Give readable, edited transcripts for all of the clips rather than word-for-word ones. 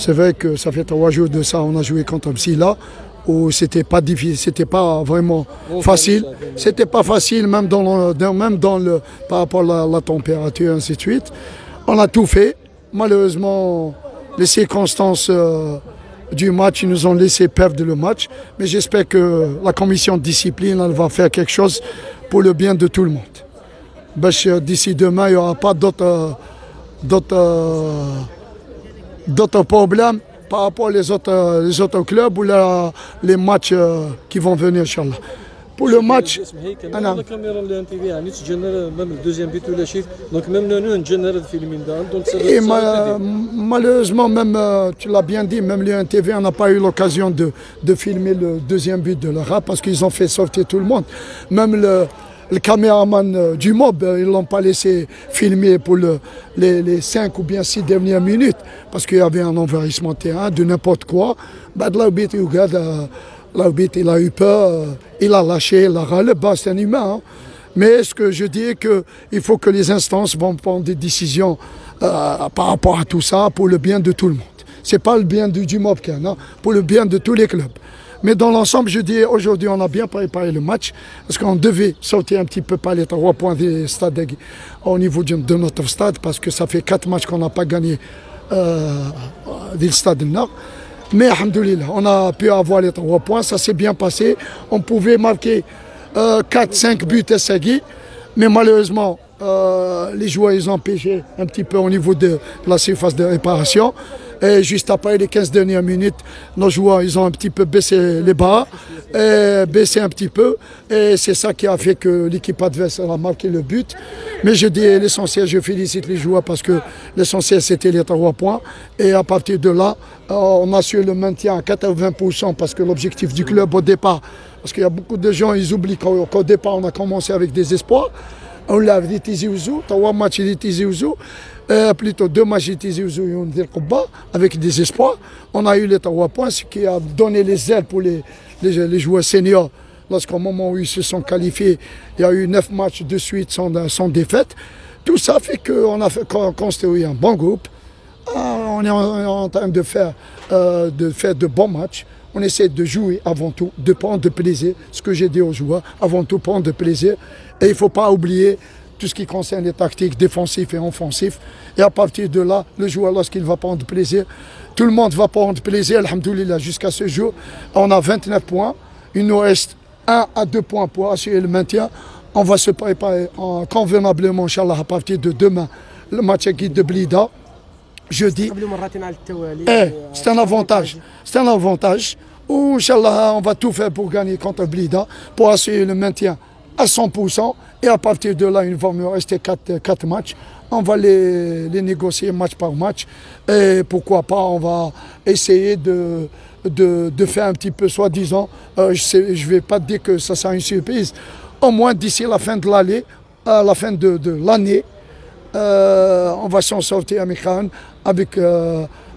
C'est vrai que ça fait 3 jours de ça, on a joué contre Msila, où c'était pas difficile, c'était pas vraiment facile. C'était pas facile, même par rapport à la température, et ainsi de suite. On a tout fait. Malheureusement, les circonstances du match nous ont laissé perdre le match. Mais j'espère que la commission de discipline elle va faire quelque chose pour le bien de tout le monde. D'ici demain, il n'y aura pas d'autres problèmes par rapport aux autres clubs ou les matchs qui vont venir, Inch'Allah. Pour le match, malheureusement, même, tu l'as bien dit, même le NTV, on n'a pas eu l'occasion de filmer le deuxième but de l'Arabe parce qu'ils ont fait sortir tout le monde. Même le caméraman du MOB, ils ne l'ont pas laissé filmer pour les 5 ou bien 6 dernières minutes parce qu'il y avait un envahissement de terrain, de n'importe quoi. L'arbitre, il a eu peur, il a lâché, il a râlé, c'est un humain. Hein. Mais ce que je dis est qu'il faut que les instances vont prendre des décisions par rapport à tout ça pour le bien de tout le monde. Ce n'est pas le bien du MOB, hein, pour le bien de tous les clubs. Mais dans l'ensemble, je dis aujourd'hui, on a bien préparé le match parce qu'on devait sortir un petit peu par les 3 points des stades au niveau de notre stade parce que ça fait 4 matchs qu'on n'a pas gagné du stade du Nord. Mais alhamdoulilah, on a pu avoir les 3 points, ça s'est bien passé. On pouvait marquer 4-5 buts à Sagui, mais malheureusement, les joueurs ils ont pêché un petit peu au niveau de la surface de réparation. Et juste après les 15 dernières minutes, nos joueurs ils ont un petit peu baissé les bras, baissé un petit peu. Et c'est ça qui a fait que l'équipe adverse a marqué le but. Mais je dis l'essentiel, je félicite les joueurs parce que l'essentiel c'était les 3 points. Et à partir de là, on assure le maintien à 80% parce que l'objectif du club au départ, parce qu'il y a beaucoup de gens, ils oublient qu'au départ on a commencé avec des espoirs. On l'a dit Tizi Ouzou, 3 matchs de Tizi Ouzou. Plutôt 2 matchs de Tizi Ouzou avec des espoirs. On a eu les 3 points, ce qui a donné les ailes pour les joueurs seniors. Lorsqu'au moment où ils se sont qualifiés, il y a eu 9 matchs de suite sans défaite. Tout ça fait qu'on a construit un bon groupe. On est en train de faire de bons matchs. On essaie de jouer avant tout, de prendre de plaisir. Ce que j'ai dit aux joueurs, avant tout prendre de plaisir. Et il ne faut pas oublier tout ce qui concerne les tactiques défensives et offensives. Et à partir de là, le joueur, lorsqu'il va prendre plaisir, tout le monde va prendre plaisir, alhamdoulilah, jusqu'à ce jour. On a 29 points. Il nous reste 1 à 2 points pour assurer le maintien. On va se préparer convenablement, Inch'Allah, à partir de demain, le match de Blida. Jeudi. C'est un avantage. C'est un avantage. Inch'Allah, on va tout faire pour gagner contre Blida, pour assurer le maintien à 100%. Et à partir de là, il va nous rester 4 matchs. On va les négocier match par match. Et pourquoi pas, on va essayer de faire un petit peu, soi-disant, je ne vais pas dire que ça sera une surprise. Au moins d'ici la fin de l'année, on va s'en sortir avec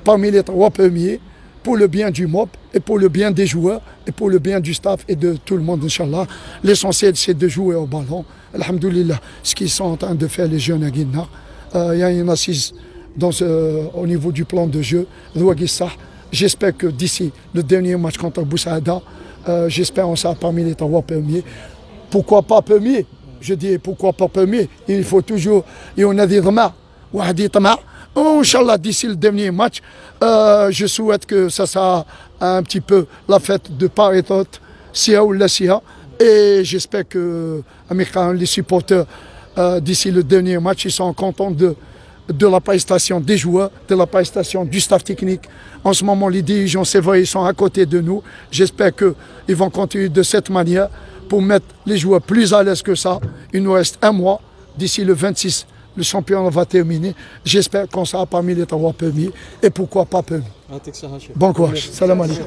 parmi les 3 premiers pour le bien du MOB et pour le bien des joueurs et pour le bien du staff et de tout le monde, Inch'Allah. L'essentiel, c'est de jouer au ballon. Alhamdoulilah, ce qu'ils sont en train de faire les jeunes à Guinna. Il y a une assise au niveau du plan de jeu. J'espère que d'ici le dernier match contre Boussaïda, j'espère qu'on sera parmi les 3 premiers. Pourquoi pas premier? Je dis pourquoi pas premier? Il faut toujours, et on a des dhamar, ou a des tamar. Inch'Allah, d'ici le dernier match, je souhaite que ça soit un petit peu la fête de part et d'autre, Sia ou la Sia. Et j'espère que les supporters, d'ici le dernier match, ils sont contents de la prestation des joueurs, de la prestation du staff technique. En ce moment, les dirigeants, c'est vrai, ils sont à côté de nous. J'espère qu'ils vont continuer de cette manière pour mettre les joueurs plus à l'aise que ça. Il nous reste 1 mois. D'ici le 26, le championnat va terminer. J'espère qu'on sera parmi les 3 premiers. Et pourquoi pas premiers. Bon courage. Salam alaikum.